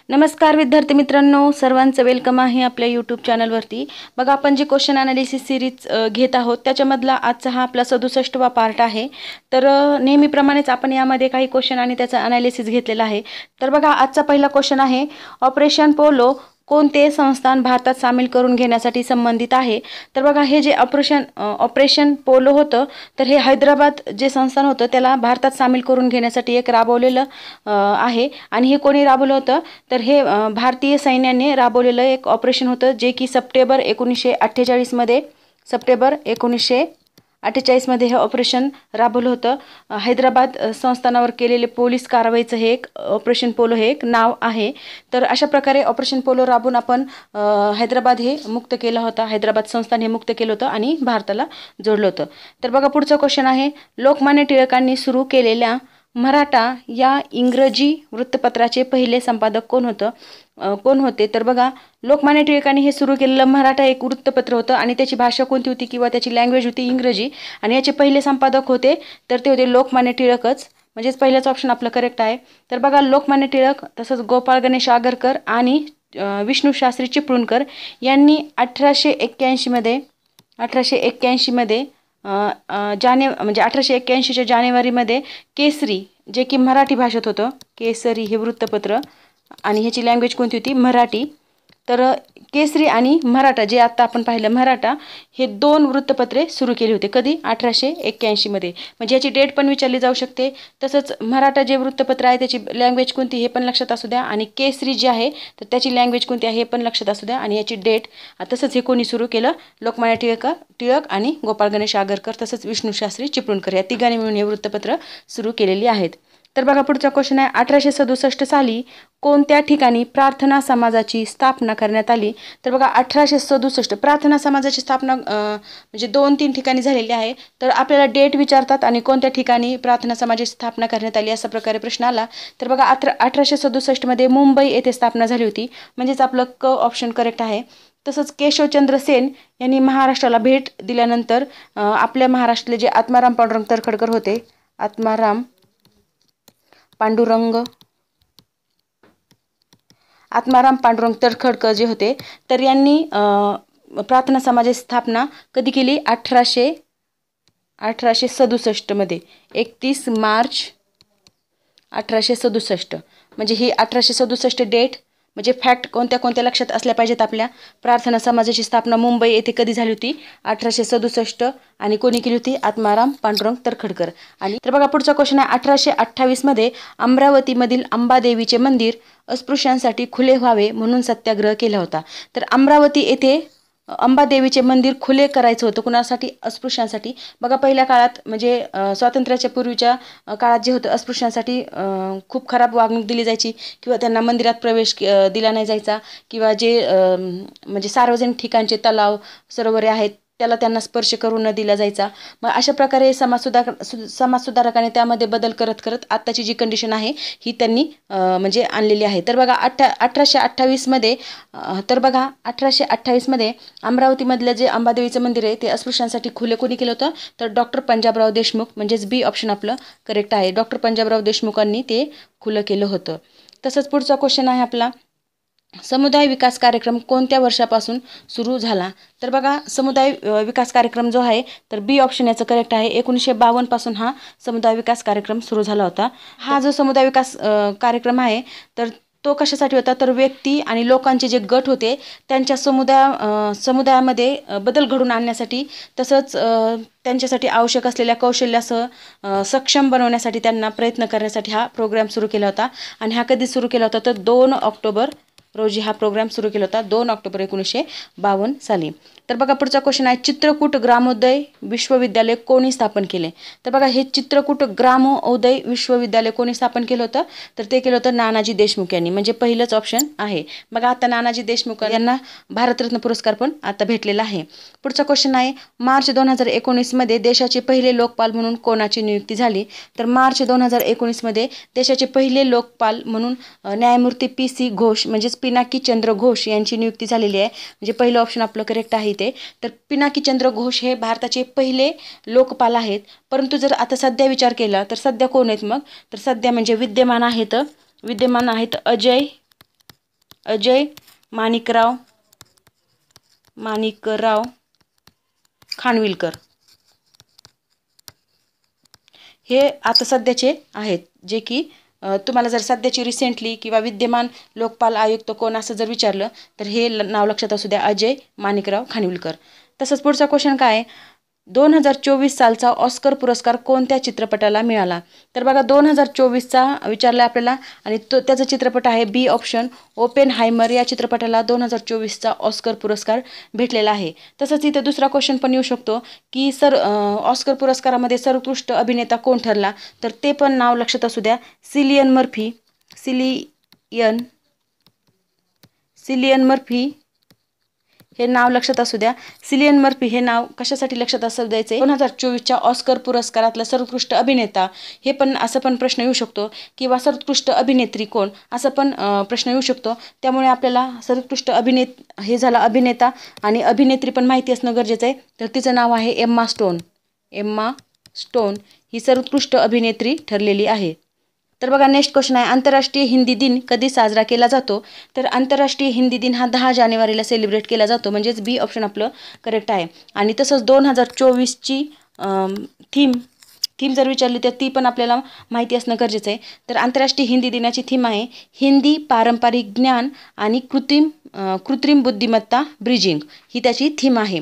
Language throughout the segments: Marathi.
नमस्कार विद्यार्थी मित्रांनो, सर्वांचं वेलकम आहे आपल्या यूट्यूब चॅनलवरती। बघा, आपण जे क्वेश्चन ॲनालिसिस सिरीज घेत आहोत त्याच्यामधला आजचा हा आपला 67वा पार्ट आहे। तर नेहमीप्रमाणेच आपण यामध्ये काही क्वेश्चन आणि त्याचा ॲनालिसिस घेतलेला आहे। तर बघा, आजचा पहिला क्वेश्चन आहे, ऑपरेशन पोलो कोणते संस्थान भारतात सामील करून घेण्यासाठी संबंधित आहे। तर बघा, हे जे ऑपरेशन पोलो होतं, तर हे हैदराबाद जे संस्थान होतं त्याला भारतात सामील करून घेण्यासाठी एक राबवलेलं आहे। आणि हे कोणी राबवलं होतं, तर हे भारतीय सैन्याने राबवलेलं एक ऑपरेशन होतं, जे की सप्टेंबर 1948 मध्ये हे ऑपरेशन राबवलं होतं। हैदराबाद संस्थानावर केलेले पोलीस कारवाईचं हे एक ऑपरेशन पोलो हे एक नाव आहे। तर अशा प्रकारे ऑपरेशन पोलो राबवून आपण हैदराबाद हे मुक्त केलं होतं, हैदराबाद संस्थान हे मुक्त केलं होतं आणि भारताला जोडलं होतं। तर बघा, पुढचा क्वेश्चन आहे, लोकमान्य टिळकांनी सुरू केलेल्या मराठा या इंग्रजी वृत्तपत्राचे पहिले संपादक कोण होते। तर बघा, लोकमान्य टिळकांनी हे सुरू केलेलं मराठा एक वृत्तपत्र होतं आणि त्याची भाषा कोणती होती किंवा त्याची लँग्वेज होती इंग्रजी, आणि याचे पहिले संपादक होते तर ते होते लोकमान्य टिळकच, म्हणजेच पहिलाच ऑप्शन आपलं करेक्ट आहे। तर बघा, लोकमान्य टिळक तसंच गोपाळ गणेश आगरकर आणि विष्णू शास्त्री चिपळूणकर यांनी 1881 मध्ये म्हणजे 1881च्या जानेवारीमध्ये केसरी, जे की मराठी भाषेत होतं, केसरी हे वृत्तपत्र, आणि ह्याची लँग्वेज कोणती होती, मराठी। तर केसरी आणि मराठा, जे आता आपण पाहिलं मराठा, हे दोन वृत्तपत्रे सुरू केली होते। कधी? 1881 मध्ये। म्हणजे याची डेट पण विचारली जाऊ शकते। तसंच मराठा जे वृत्तपत्र आहे त्याची लँग्वेज कोणती हे पण लक्षात असू द्या, आणि केसरी जे आहे तर त्याची लँग्वेज कोणती आहे हे पण लक्षात असू द्या, आणि याची डेट। तसंच हे कोणी सुरू केलं, लोकमान्य टिळक आणि गोपाळ गणेश आगरकर तसंच विष्णू शास्त्री चिपळूणकर या तिघांनी मिळून हे वृत्तपत्र सुरू केलेली आहेत। तर बघा, पुढचा क्वेश्चन आहे, 1867 साली कोणत्या ठिकाणी प्रार्थना समाजाची स्थापना करण्यात आली। तर बघा, 1867 प्रार्थना समाजाची स्थापना म्हणजे 2-3 ठिकाणी झालेली आहे। तर आपल्याला डेट विचारतात आणि कोणत्या ठिकाणी प्रार्थना समाजाची स्थापना करण्यात आली असा प्रकारे प्रश्न आला, तर बघा 1867 मध्ये मुंबई येथे स्थापना झाली होती, म्हणजेच आपलं क ऑप्शन करेक्ट आहे। तसंच केशवचंद्र सेन यांनी महाराष्ट्राला भेट दिल्यानंतर आपल्या महाराष्ट्रातले जे आत्माराम पांडुरंग तर्खडकर होते, आत्माराम पांडुरंग तर्खडकर जे होते, तर यांनी प्रार्थना समाजाची स्थापना कधी केली, 1867 मध्ये, 31 मार्च 1867। म्हणजे ही 1867 डेट म्हणजे फॅक्ट कोणत्या लक्षात असल्या पाहिजेत आपल्या। प्रार्थना समाजाची स्थापना मुंबई येथे कधी झाली होती, 1867, आणि कोणी केली होती, आत्माराम पांडुरंग तर्खडकर। आणि तर बघा, पुढचा क्वेश्चन आहे, 1828 मध्ये अमरावतीमधील अंबादेवीचे मंदिर अस्पृश्यांसाठी खुले व्हावे म्हणून सत्याग्रह केला होता। तर अमरावती येथे अंबादेवीचे मंदिर खुले करायचं होतं, कुणासाठी, अस्पृश्यांसाठी। बघा, पहिल्या काळात म्हणजे स्वातंत्र्याच्या पूर्वीच्या काळात जे होतं, अस्पृश्यांसाठी खूप खराब वागणूक दिली जायची, किंवा त्यांना मंदिरात प्रवेश दिला नाही जायचा, किंवा जे म्हणजे सार्वजनिक ठिकाणचे तलाव सरोवरे आहेत त्याला त्यांना स्पर्श करू न दिला जायचा। मग अशा प्रकारे समाजसुधारकाने त्यामध्ये बदल करत आत्ताची जी कंडिशन आहे ही त्यांनी म्हणजे आणलेली आहे। तर बघा, 1828 मध्ये अमरावतीमधलं जे अंबादेवीचं मंदिर आहे ते अस्पृश्यांसाठी खुले कोणी केलं होतं, तर डॉक्टर पंजाबराव देशमुख, म्हणजेच बी ऑप्शन आपलं करेक्ट आहे। डॉक्टर पंजाबराव देशमुखांनी ते खुलं केलं होतं। तसंच पुढचा क्वेश्चन आहे आपला, समुदाय विकास कार्यक्रम कोणत्या वर्षापासून सुरू झाला। तर बघा, समुदाय विकास कार्यक्रम जो आहे तर बी ऑप्शन याचं करेक्ट आहे। 1952 पासून हा समुदाय विकास कार्यक्रम सुरू झाला होता। हा जो समुदाय विकास कार्यक्रम आहे तर तो कशासाठी होता, तर व्यक्ती आणि लोकांचे जे गट होते त्यांच्या समुदायामध्ये बदल घडवून आणण्यासाठी, तसंच त्यांच्यासाठी आवश्यक असलेल्या कौशल्यासह सक्षम बनवण्यासाठी त्यांना प्रयत्न करण्यासाठी हा प्रोग्राम सुरू केला होता। आणि हा कधी सुरू केला होता, तर 2 ऑक्टोबर रोजी हा प्रोग्राम सुरू केला होता, 2 ऑक्टोबर 1952 साली। तर बघा, पुढचा क्वेश्चन आहे, चित्रकूट ग्रामोदय विश्वविद्यालय कोणी स्थापन केले। तर बघा, हे चित्रकूट ग्रामोदय विश्वविद्यालय कोणी स्थापन केलं होतं, तर ते केलं होतं नानाजी देशमुख यांनी, म्हणजे पहिलंच ऑप्शन आहे। बघा, आता नानाजी देशमुख यांना भारतरत्न पुरस्कार पण आता भेटलेला आहे। पुढचा क्वेश्चन आहे, मार्च 2019 मध्ये देशाचे पहिले लोकपाल म्हणून कोणाची नियुक्ती झाली। तर मार्च 2019 मध्ये देशाचे पहिले लोकपाल म्हणून न्यायमूर्ती PC घोष, म्हणजेच पिनाकी चंद्र घोष यांची नियुक्ती झालेली आहे। म्हणजे पहिलं ऑप्शन आपलं करेक्ट आहे ते। तर पिनाकी चंद्र घोष हे भारताचे पहिले लोकपाल आहेत। परंतु जर आता सध्या विचार केला तर सध्या कोण आहेत मग, तर सध्या म्हणजे विद्यमान आहेत अजय अजय माणिकराव खानविलकर हे आता सध्याचे आहेत, जे की तुम्हाला जर सध्याची रिसेंटली किंवा विद्यमान लोकपाल आयुक्त कोण असं जर विचारलं तर हे नाव लक्षात असू द्या, अजय माणिकराव खानविलकर. तसंच पुढचा क्वेश्चन काय आहे, 2024 सालचा ऑस्कर पुरस्कार कोणत्या चित्रपटाला मिळाला? तर बघा 2024चा विचारला आपल्याला आणि त्याचा चित्रपट आहे बी ऑप्शन ओपेनहायमर. या चित्रपटाला 2024चा ऑस्कर पुरस्कार भेटलेला आहे. तसंच इथे दुसरा क्वेश्चन पण येऊ शकतो की ऑस्कर पुरस्कारामध्ये सर्वोत्कृष्ट अभिनेता कोण ठरला? तर ते पण नाव लक्षात असू द्या, सिलियन मर्फी हे नाव लक्षात असू द्या. सिलियन मर्फी हे नाव कशासाठी लक्षात असू द्यायचे? 2024च्या ऑस्कर पुरस्कारातला सर्वोत्कृष्ट अभिनेता हे पण असं पण प्रश्न येऊ शकतो किंवा सर्वोत्कृष्ट अभिनेत्री कोण असं पण प्रश्न येऊ शकतो. त्यामुळे आपल्याला सर्वोत्कृष्ट हे झाला अभिनेता आणि अभिनेत्री पण माहिती असणं गरजेचं आहे. तर तिचं नाव आहे एम्मा स्टोन ही सर्वोत्कृष्ट अभिनेत्री ठरलेली आहे. तर बघा नेक्स्ट क्वेश्चन आहे, आंतरराष्ट्रीय हिंदी दिन कधी साजरा केला जातो? तर आंतरराष्ट्रीय हिंदी दिन हा 10 जानेवारीला सेलिब्रेट केला जातो, म्हणजेच बी ऑप्शन आपलं करेक्ट आहे. आणि तसंच 2024ची थीम जर विचारली तर ती पण आपल्याला माहिती असणं गरजेचं आहे. तर आंतरराष्ट्रीय हिंदी दिनाची थीम आहे हिंदी पारंपरिक ज्ञान आणि कृत्रिम बुद्धिमत्ता ब्रिजिंग, ही त्याची थीम आहे.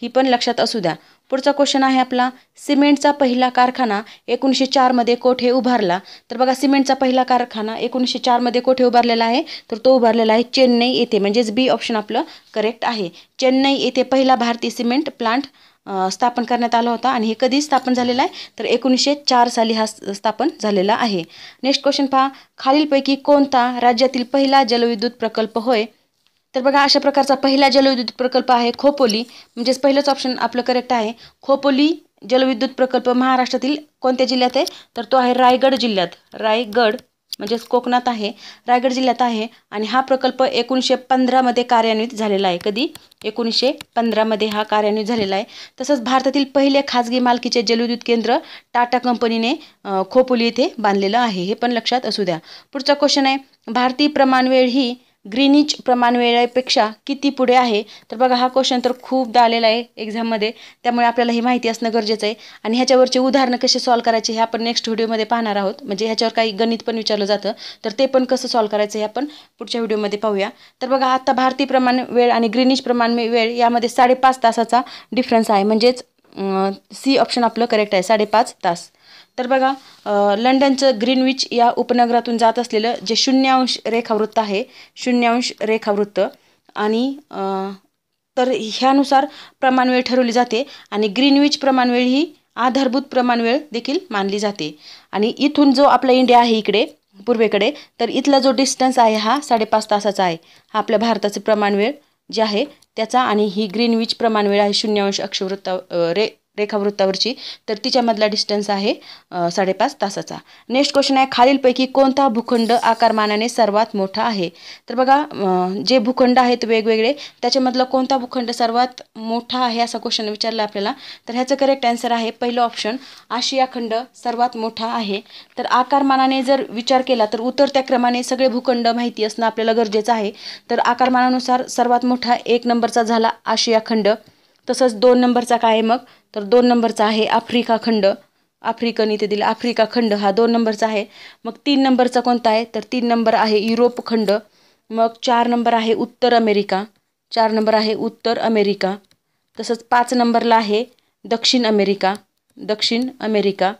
ही पण लक्षात असू द्या. पुढचा क्वेश्चन आहे आपला, सिमेंटचा पहिला कारखाना 1904 मध्ये कोठे उभारला? तर बघा सिमेंटचा पहिला कारखाना 1904 मध्ये कोठे उभारलेला आहे? तर तो उभारलेला आहे चेन्नई येथे, म्हणजेच बी ऑप्शन आपलं करेक्ट आहे. चेन्नई येथे पहिला भारतीय सिमेंट प्लांट स्थापन करण्यात आला होता आणि हे कधी स्थापन झालेला आहे? तर 1904 साली हा स्थापन झालेला आहे. नेक्स्ट क्वेश्चन पहा, खालीलपैकी कोणता राज्यातील पहिला जलविद्युत प्रकल्प होय? तर बघा अशा प्रकारचा पहिला जलविद्युत प्रकल्प आहे खोपोली, म्हणजेच पहिलंच ऑप्शन आपलं करेक्ट आहे. खोपोली जलविद्युत प्रकल्प महाराष्ट्रातील कोणत्या जिल्ह्यात आहे? तर तो आहे रायगड जिल्ह्यात. रायगड म्हणजेच कोकणात आहे, रायगड जिल्ह्यात आहे. आणि हा प्रकल्प 1915 मध्ये कार्यान्वित झालेला आहे. कधी? 1915 मध्ये हा कार्यान्वित झालेला आहे. तसंच भारतातील पहिले खाजगी मालकीचे जलविद्युत केंद्र टाटा कंपनीने खोपोली येथे बांधलेलं आहे, हे पण लक्षात असू द्या. पुढचा क्वेश्चन आहे, भारतीय प्रमाणवेळ ही ग्रीनिच प्रमाणवेळेपेक्षा किती पुढे आहे? तर बघा हा क्वेश्चन तर खूपदा आलेला आहे एक्झाममध्ये, त्यामुळे आपल्याला ही माहिती असणं गरजेचं आहे. आणि ह्याच्यावरचे उदाहरणं कसे सॉल्व करायचे हे आपण नेक्स्ट व्हिडिओमध्ये पाहणार आहोत. म्हणजे ह्याच्यावर काही गणित पण विचारलं जातं, तर ते पण कसं सॉल्व करायचं हे आपण पुढच्या व्हिडिओमध्ये पाहूया. तर बघा आता भारतीय प्रमाणवेळ आणि ग्रीनिच प्रमाणवेळ यामध्ये 5.5 तासाचा डिफरन्स आहे, म्हणजेच सी ऑप्शन आपलं करेक्ट आहे, 5.5 तास. तर बघा लंडनचं ग्रीनविच या उपनगरातून जात असलेलं जे 0° रेखावृत्त आहे, 0° रेखावृत्त, आणि तर ह्यानुसार प्रमाणवेळ ठरवली जाते. आणि ग्रीनविच प्रमाणवेळ ही आधारभूत प्रमाणवेळ देखील मानली जाते. आणि इथून जो आपला इंडिया आहे इकडे पूर्वेकडे, तर इथला जो डिस्टन्स आहे हा 5.5 तासाचा आहे. हा आपल्या भारताचे प्रमाणवेळ जे आहे त्याचा, आणि ही ग्रीनविच प्रमाणवेळ आहे 0° अक्षवृत्त रेखावृत्तावरची, तर तिच्यामधला डिस्टन्स आहे 5.5 तासाचा. नेक्स्ट क्वेश्चन आहे, खालीलपैकी कोणता भूखंड आकारमानाने सर्वात मोठा आहे? तर बघा जे भूखंड आहेत वेगवेगळे त्याच्यामधला कोणता भूखंड सर्वात मोठा आहे असा क्वेश्चन विचारला आपल्याला. तर ह्याचं करेक्ट आन्सर आहे पहिलं ऑप्शन, आशिया खंड सर्वात मोठा आहे. तर आकारमानाने जर विचार केला तर उतरत्या क्रमाने सगळे भूखंड माहिती असणं आपल्याला गरजेचं आहे. तर आकारमानानुसार सर्वात मोठा 1 नंबरचा झाला आशिया खंड. तसंच 2 नंबरचा काय आहे मग? तर 2 नंबरचा आहे आफ्रिका खंड. आफ्रिकन इथे दिला, आफ्रिका खंड हा 2 नंबरचा आहे. मग 3 नंबरचा कोणता आहे? तर 3 नंबर आहे युरोप खंड. मग 4 नंबर आहे उत्तर अमेरिका. 4 नंबर आहे उत्तर अमेरिका. तसंच 5 नंबरला आहे दक्षिण अमेरिका.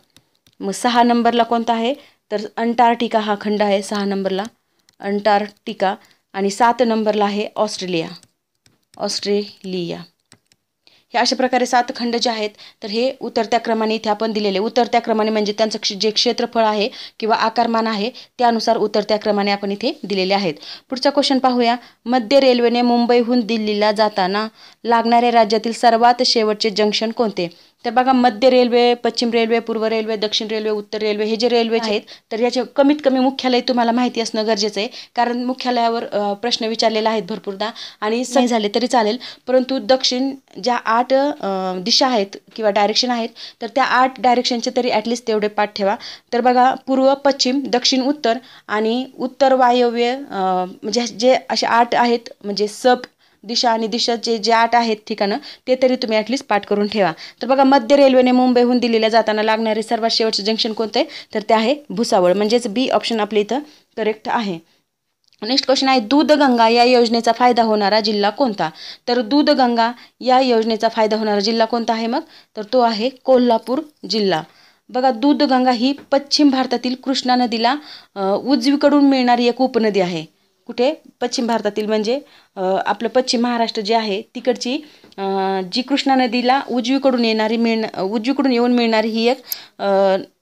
मग 6 नंबरला कोणता आहे? तर अंटार्क्टिका हा खंड आहे 6 नंबरला, अंटार्क्टिका. आणि 7 नंबरला आहे ऑस्ट्रेलिया. हे अशा प्रकारे 7 खंड जे आहेत तर हे उतरत्या क्रमाने इथे आपण दिलेले. उतरत्या क्रमाने म्हणजे त्यांचं जे क्षेत्रफळ आहे किंवा आकारमान आहे त्यानुसार उतरत्या क्रमाने आपण इथे दिलेले आहेत. पुढचा क्वेश्चन पाहूया, मध्य रेल्वेने मुंबईहून दिल्लीला जाताना लागणारे राज्यातील सर्वात शेवटचे जंक्शन कोणते? तर बघा मध्य रेल्वे, पश्चिम रेल्वे, पूर्व रेल्वे, दक्षिण रेल्वे, उत्तर रेल्वे हे जे रेल्वे आहेत तर याचे कमीत कमी मुख्यालय तुम्हाला माहिती असणं गरजेचं आहे, कारण मुख्यालयावर प्रश्न विचारलेले आहेत भरपूरदा आणि नाही झाले तरी चालेल, परंतु दक्षिण ज्या 8 दिशा आहेत किंवा डायरेक्शन आहेत तर त्या 8 डायरेक्शनचे तरी ॲटलिस्ट तेवढे पाठ ठेवा. तर बघा पूर्व, पश्चिम, दक्षिण, उत्तर आणि उत्तर वायव्य म्हणजे जे असे 8 आहेत म्हणजे सब दिशा आणि दिशाचे जे 8 आहेत ठिकाणं ते तरी तुम्ही ॲटलिस्ट पाठ करून ठेवा. तर बघा मध्य रेल्वेने मुंबईहून दिल्लीला जाताना लागणारे सर्वात शेवटचे जंक्शन कोणते तर ते आहे भुसावळ, म्हणजेच बी ऑप्शन आपल्या इथं करेक्ट आहे. नेक्स्ट क्वेश्चन आहे दूधगंगा या योजनेचा फायदा होणारा जिल्हा कोणता. तर दूधगंगा या योजनेचा फायदा होणारा जिल्हा कोणता आहे मग तर तो आहे कोल्हापूर जिल्हा. बघा दूधगंगा ही पश्चिम भारतातील कृष्णा नदीला उजवीकडून मिळणारी एक उपनदी आहे. कुठे पश्चिम भारतातील म्हणजे आपलं पश्चिम महाराष्ट्र जे आहे तिकडची जी कृष्णा नदीला उजवीकडून येऊन मिळणारी ही एक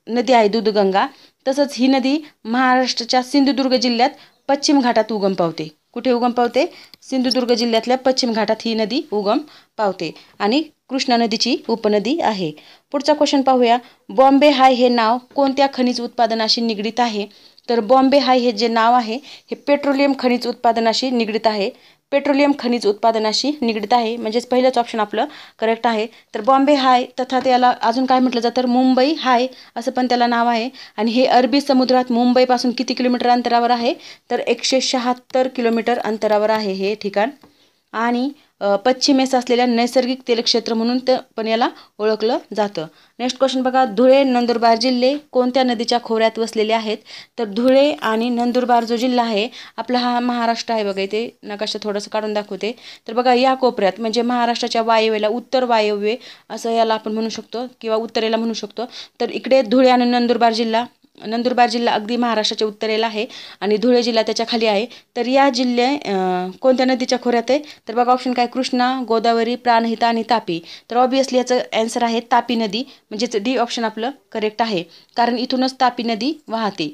नदी आहे दूधगंगा. तसंच ही नदी महाराष्ट्राच्या सिंधुदुर्ग जिल्ह्यात पश्चिम घाटात उगम पावते. कुठे उगम पावते सिंधुदुर्ग जिल्ह्यातल्या पश्चिम घाटात ही नदी उगम पावते आणि कृष्णा नदीची उपनदी आहे. पुढचा क्वेश्चन पाहूया. बॉम्बे हाय हे नाव कोणत्या खनिज उत्पादनाशी निगडीत आहे. तर बॉम्बे हाय हे जे नाव आहे हे पेट्रोलियम खनिज उत्पादनाशी निगडीत आहे. पेट्रोलियम खनिज उत्पादनाशी निगडीत आहे म्हणजेच पहिलंच ऑप्शन आपलं करेक्ट आहे. तर बॉम्बे हाय तथा त्याला अजून काय म्हटलं जातं तर मुंबई हाय असं पण त्याला नाव आहे आणि हे अरबी समुद्रात मुंबईपासून किती किलोमीटर अंतरावर आहे तर 176 किलोमीटर अंतरावर आहे हे ठिकाण आणि पश्चिमेस असलेल्या नैसर्गिक तेलक्षेत्र म्हणून ते पण याला ओळखलं जातं. नेक्स्ट क्वेश्चन बघा. धुळे नंदुरबार जिल्हे कोणत्या नदीच्या खोऱ्यात वसलेले आहेत. तर धुळे आणि नंदुरबार जो जिल्हा आहे आपला हा महाराष्ट्र आहे बघा, इथे नकाशा थोडंसं काढून दाखवते. तर बघा या कोपऱ्यात म्हणजे महाराष्ट्राच्या वायव्येला उत्तर वायव्य असं याला आपण म्हणू शकतो किंवा उत्तरेला म्हणू शकतो. तर इकडे धुळे आणि नंदुरबार जिल्हा अगदी महाराष्ट्राच्या उत्तरेला आहे आणि धुळे जिल्हा त्याच्या खाली आहे. तर या कोणत्या नदीच्या खोऱ्यात आहे तर बघा ऑप्शन काय कृष्णा, गोदावरी, प्राणहिता आणि तापी. तर ऑब्वियसली याचं आन्सर आहे तापी नदी म्हणजेच डी ऑप्शन आपलं करेक्ट आहे, कारण इथूनच तापी नदी वाहते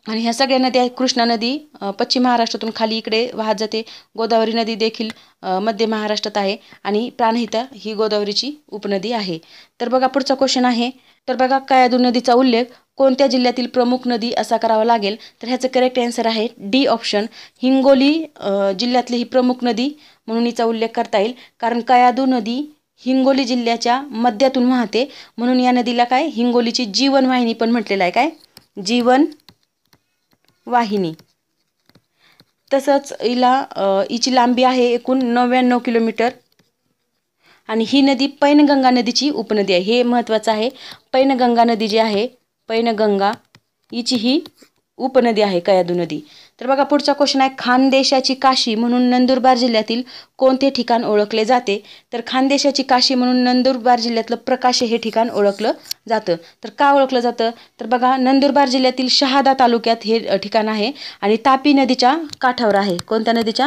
आणि ह्या सगळ्या नद्या आहेत. कृष्णा नदी पश्चिम महाराष्ट्रातून खाली इकडे वाहत जाते. गोदावरी नदी देखील मध्य महाराष्ट्रात आहे आणि प्राणहिता ही गोदावरीची उपनदी आहे. तर बघा पुढचा क्वेश्चन आहे. तर बघा कयाधू नदीचा उल्लेख कोणत्या जिल्ह्यातील प्रमुख नदी असा करावा लागेल. तर ह्याचं करेक्ट आन्सर आहे डी ऑप्शन हिंगोली जिल्ह्यातली ही प्रमुख नदी म्हणून हिचा उल्लेख करता येईल, कारण कयाधू नदी हिंगोली जिल्ह्याच्या मध्यातून वाहते म्हणून या नदीला काय हिंगोलीची जीवनवाहिनी पण म्हटलेलं आहे. काय जीवन वाहिनी. तसंच हिची लांबी आहे एकूण 99 किलोमीटर आणि ही नदी पैनगंगा नदीची उपनदी आहे. हे महत्त्वाचं आहे. पैनगंगा नदी जी आहे पैनगंगा हिची ही उपनदी आहे कयाधू नदी. तर बघा पुढचा क्वेश्चन आहे. खानदेशाची काशी म्हणून नंदुरबार जिल्ह्यातील कोणते ठिकाण ओळखले जाते. तर खानदेशाची काशी म्हणून नंदुरबार जिल्ह्यातलं प्रकाशे हे ठिकाण ओळखलं जातं. तर का ओळखलं जातं तर बघा नंदुरबार जिल्ह्यातील शहादा तालुक्यात हे ठिकाण आहे आणि तापी नदीच्या काठावर आहे. कोणत्या नदीच्या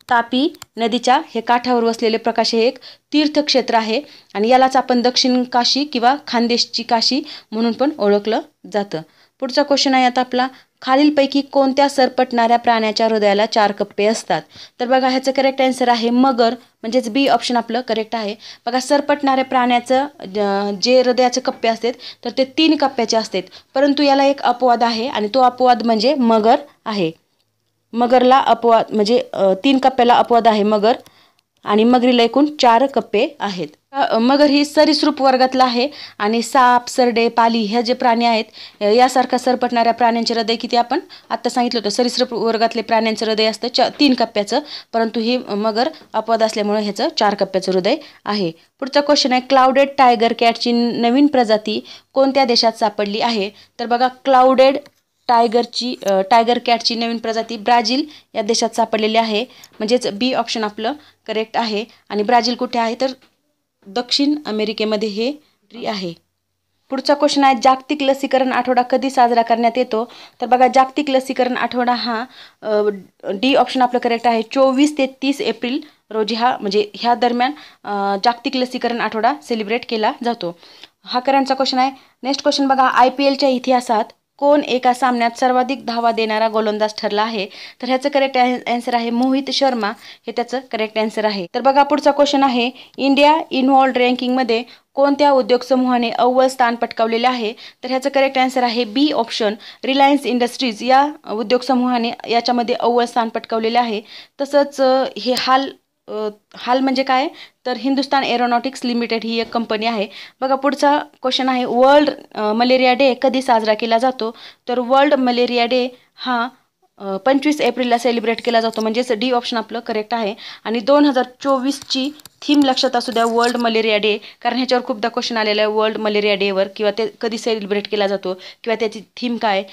तापी नदीच्या हे काठावर वसलेले प्रकाश हे एक तीर्थक्षेत्र आहे आणि यालाच आपण दक्षिण काशी किंवा खानदेशची काशी म्हणून पण ओळखलं जातं. पुढचा क्वेश्चन आहे आता आपला. खालीलपैकी कोणत्या सरपटणाऱ्या प्राण्याच्या हृदयाला 4 कप्पे असतात. तर बघा ह्याचं करेक्ट आन्सर आहे मगर म्हणजेच बी ऑप्शन आपलं करेक्ट आहे. बघा सरपटणाऱ्या प्राण्याचं जे हृदयाचे कप्पे असतात तर ते 3 कप्प्याचे असतात, परंतु याला एक अपवाद आहे आणि तो अपवाद म्हणजे मगर आहे. मगरला अपवाद म्हणजे 3 कप्प्याला अपवाद आहे मगर आणि मगरीला एकूण 4 कप्पे आहेत. मगर ही सरीसृप वर्गातला आहे आणि साप, सरडे, पाली ह्या जे प्राणी आहेत यासारखा सरपटणाऱ्या प्राण्यांचे हृदय किती आपण आत्ता सांगितलं होतं सरीसृप वर्गातले प्राण्यांचं हृदय असतं 3 कप्प्याचं, परंतु ही मगर अपवाद असल्यामुळे ह्याचं 4 कप्प्याचं हृदय आहे. पुढचा क्वेश्चन आहे. क्लाउडेड टायगर कॅटची नवीन प्रजाती कोणत्या देशात सापडली आहे. तर बघा क्लाउडेड टायगर कॅटची नवीन प्रजाती ब्राझील या देशात सापडलेली आहे म्हणजेच बी ऑप्शन आपलं करेक्ट आहे. आणि ब्राझील कुठे आहे तर दक्षिण अमेरिकेमध्ये हे आहे. पुढचा क्वेश्चन आहे. जागतिक लसीकरण आठवडा कधी साजरा करण्यात येतो. तर बघा जागतिक लसीकरण आठवडा हा डी ऑप्शन आपलं करेक्ट आहे 24 ते 30 एप्रिल रोजी हा म्हणजे ह्या दरम्यान जागतिक लसीकरण आठवडा सेलिब्रेट केला जातो. हा करंटचा क्वेश्चन आहे. नेक्स्ट क्वेश्चन बघा. IPLच्या इतिहासात कोण एका सामन्यात सर्वाधिक धावा देणारा गोलंदाज ठरला आहे? तर ह्याचं करेक्ट आन्सर आहे मोहित शर्मा, हे त्याचं करेक्ट आन्सर आहे. तर बघा पुढचा क्वेश्चन आहे, इंडिया इन्व्हॉल्व्ड रँकिंगमध्ये कोणत्या उद्योग समूहाने अव्वल स्थान पटकावलेले आहे? तर ह्याचं करेक्ट आन्सर आहे बी ऑप्शन, रिलायन्स इंडस्ट्रीज या उद्योग समूहाने याच्यामध्ये अव्वल स्थान पटकावलेले आहे. तसंच हे हाल म्हणजे काय, तर हिंदुस्तान एरोनॉटिक्स लिमिटेड ही एक कंपनी आहे. बघा पुढचा क्वेश्चन आहे, वर्ल्ड मलेरिया डे कधी साजरा केला जातो? तर वर्ल्ड मलेरिया डे हा 25 एप्रिलला सेलिब्रेट केला जातो, म्हणजेच डी ऑप्शन आपलं करेक्ट आहे. आणि 2024ची थीम लक्षात असू द्या, वर्ल्ड मलेरिया डे, कारण ह्याच्यावर खूपदा क्वेश्चन आलेला आहे वर्ल्ड मलेरिया डेवर, किंवा ते कधी सेलिब्रेट केला जातो किंवा त्याची थीम काय.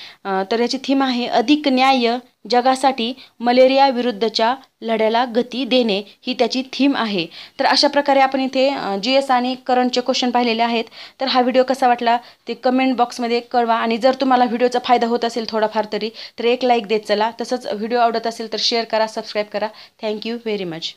तर याची थीम आहे अधिक न्याय जगासाठी मलेरिया विरुद्धच्या लढ्याला गती देणे, ही त्याची थीम आहे. तर अशा प्रकारे आपण इथे GS आणि करंटचे क्वेश्चन पाहिलेले आहेत. तर हा व्हिडिओ कसा वाटला ते कमेंट बॉक्समध्ये कळवा, आणि जर तुम्हाला व्हिडिओचा फायदा होत असेल थोडाफार तरी, तर एक लाईक देत चला. तसंच व्हिडिओ आवडत असेल तर शेअर करा, सबस्क्राईब करा. Thank you very much.